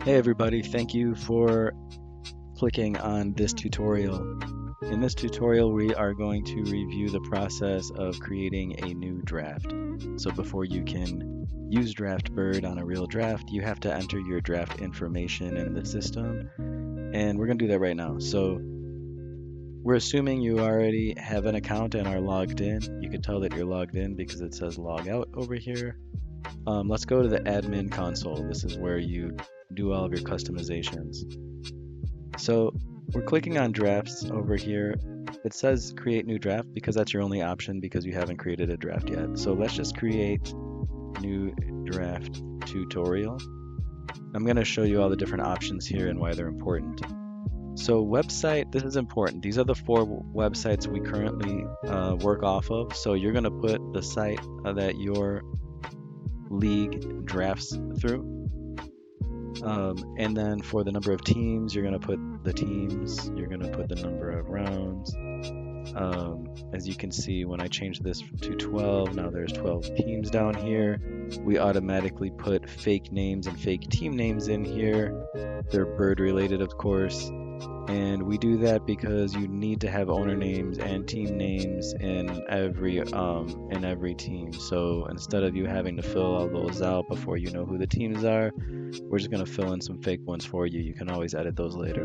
Hey everybody, thank you for clicking on this tutorial. In this tutorial, we are going to review the process of creating a new draft. So before you can use DraftBird on a real draft, you have to enter your draft information in the system, and we're going to do that right now. So we're assuming you already have an account and are logged in. You can tell that you're logged in because it says log out over here. Let's go to the admin console. This is where you do all of your customizations. So we're clicking on drafts over here. It says create new draft because that's your only option because you haven't created a draft yet. So let's just create new draft tutorial. I'm going to show you all the different options here and why they're important. So website, this is important. These are the 4 websites we currently work off of. So you're going to put the site that your league drafts through. And then for the number of teams, you're going to put the teams, you're going to put the number of rounds. As you can see, when I change this to 12, now there's 12 teams down here. We automatically put fake names and fake team names in here. They're bird related, of course. And we do that because you need to have owner names and team names in every team. So instead of you having to fill all those out before you know who the teams are, we're just going to fill in some fake ones for you. You can always edit those later.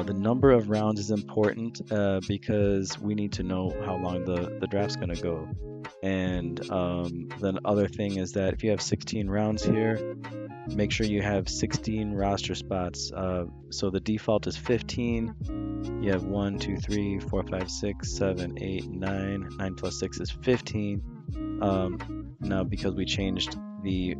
The number of rounds is important because we need to know how long the draft's going to go. And the other thing is that if you have 16 rounds here, make sure you have 16 roster spots. So the default is 15. You have 1, 2, 3, 4, 5, 6, 7, 8, 9. 9 plus 6 is 15. Now because we changed the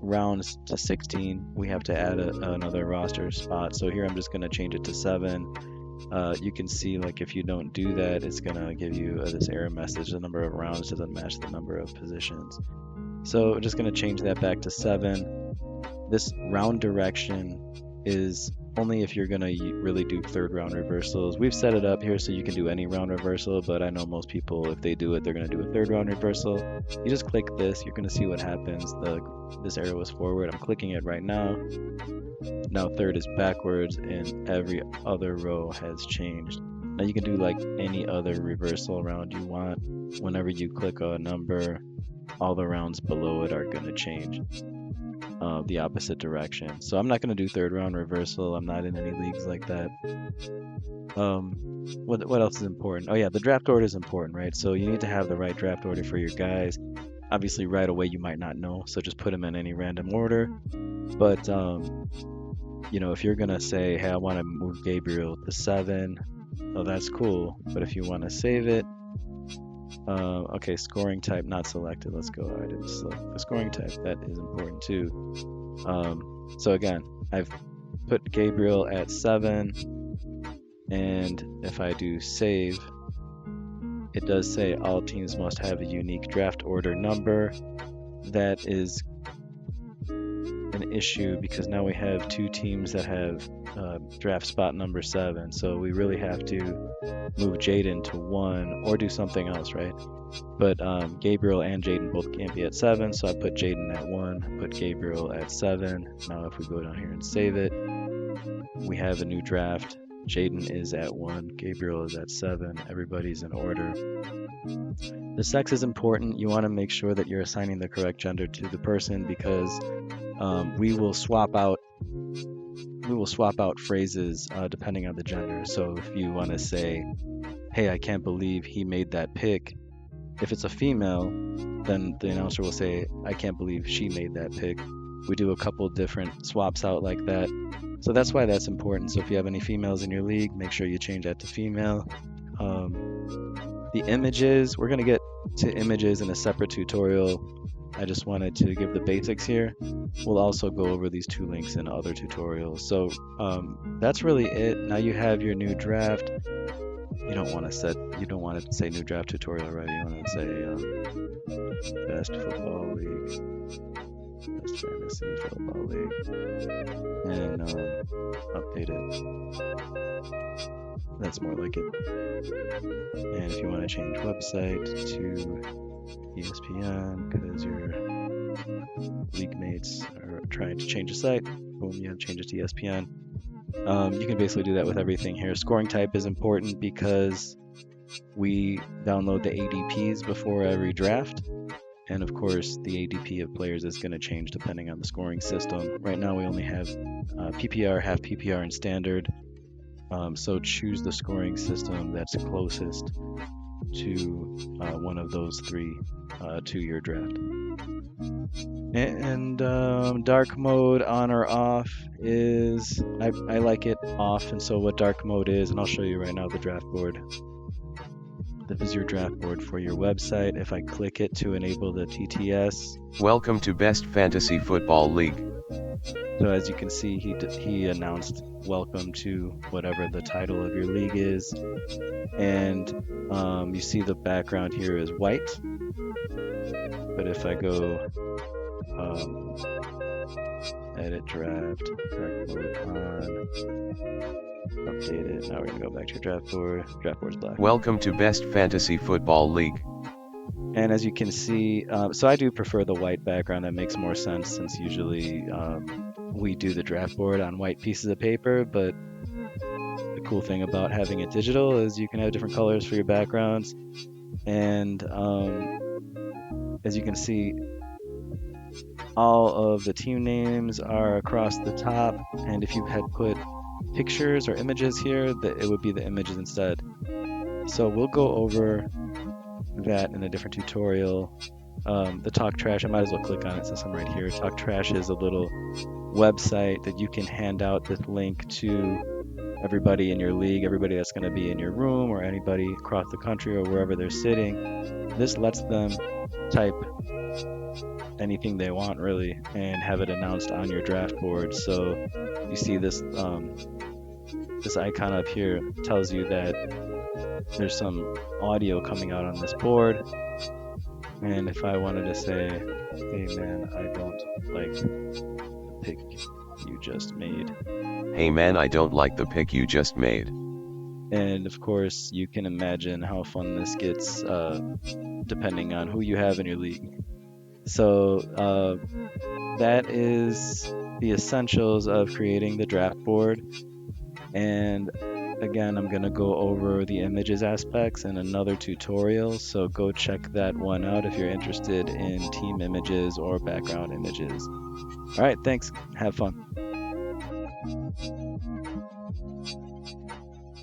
rounds to 16, we have to add another roster spot. So here I'm just going to change it to 7. You can see, like, if you don't do that, it's going to give you this error message. The number of rounds doesn't match the number of positions. So I'm just going to change that back to 7. This round direction is only if you're going to really do 3rd round reversals. We've set it up here so you can do any round reversal, but I know most people, if they do it, they're going to do a 3rd round reversal. You just click this, you're going to see what happens. This arrow is forward. I'm clicking it right now. Now 3rd is backwards and every other row has changed. Now you can do like any other reversal round you want. Whenever you click a number, all the rounds below it are going to change the opposite direction. So I'm not going to do 3rd round reversal. I'm not in any leagues like that. What else is important? Oh yeah, the draft order is important, right? So you need to have the right draft order for your guys. Obviously right away you might not know, so just put them in any random order. But you know, if you're going to say, hey, I want to move Gabriel to 7, well, that's cool. But if you want to save it, okay, scoring type not selected. Let's go. I didn't select the scoring type. That is important too. So again, I've put Gabriel at 7, and if I do save, it does say all teams must have a unique draft order number. That is an issue because now we have 2 teams that have draft spot number 7, so we really have to move Jaden to 1 or do something else, right? But Gabriel and Jaden both can't be at 7, so I put Jaden at 1, put Gabriel at 7. Now if we go down here and save it, we have a new draft. Jaden is at 1, Gabriel is at 7, everybody's in order. The sex is important. You want to make sure that you're assigning the correct gender to the person because we will swap out phrases depending on the gender. So if you want to say, hey, I can't believe he made that pick, if it's a female, then the announcer will say, I can't believe she made that pick. We do a couple different swaps out like that. So that's why that's important. So if you have any females in your league, make sure you change that to female. The images, we're going to get to images in a separate tutorial. I just wanted to give the basics here. We'll also go over these 2 links in other tutorials. So that's really it. Now you have your new draft. You don't want to say new draft tutorial, right? You want to say best football league, best fantasy football league, and update it. That's more like it. And if you want to change website to ESPN because you're league mates are trying to change a site, boom, you have change it to ESPN. You can basically do that with everything here. Scoring type is important because we download the ADPs before every draft. And of course, the ADP of players is going to change depending on the scoring system. Right now, we only have PPR, half PPR, and standard. So choose the scoring system that's closest to one of those three to your draft. And dark mode on or off is, I like it off. And so what dark mode is, and I'll show you right now the draft board. This is your draft board for your website. If I click it to enable the TTS. Welcome to Best Fantasy Football League. So as you can see, he announced welcome to whatever the title of your league is. And you see the background here is white. But if I go edit draft, dark mode on, update it. Now we're going to go back to your draft board. Draft board's black. Welcome to Best Fantasy Football League. And as you can see, so I do prefer the white background. That makes more sense since usually we do the draft board on white pieces of paper. But the cool thing about having it digital is you can have different colors for your backgrounds. And as you can see, all of the team names are across the top. And if you had put pictures or images here, it would be the images instead. So we'll go over that in a different tutorial. The Talk Trash, I might as well click on it since I'm right here. Talk Trash is a little website that you can hand out this link to everybody in your league, everybody that's going to be in your room, or anybody across the country or wherever they're sitting. This lets them type anything they want really and have it announced on your draft board. So you see this this icon up here tells you that there's some audio coming out on this board. And if I wanted to say, hey man, I don't like the pick you just made. Hey man, I don't like the pick you just made. And of course, you can imagine how fun this gets depending on who you have in your league. So that is the essentials of creating the draft board. And again, I'm going to go over the images aspects in another tutorial. So go check that one out if you're interested in team images or background images. All right, thanks. Have fun.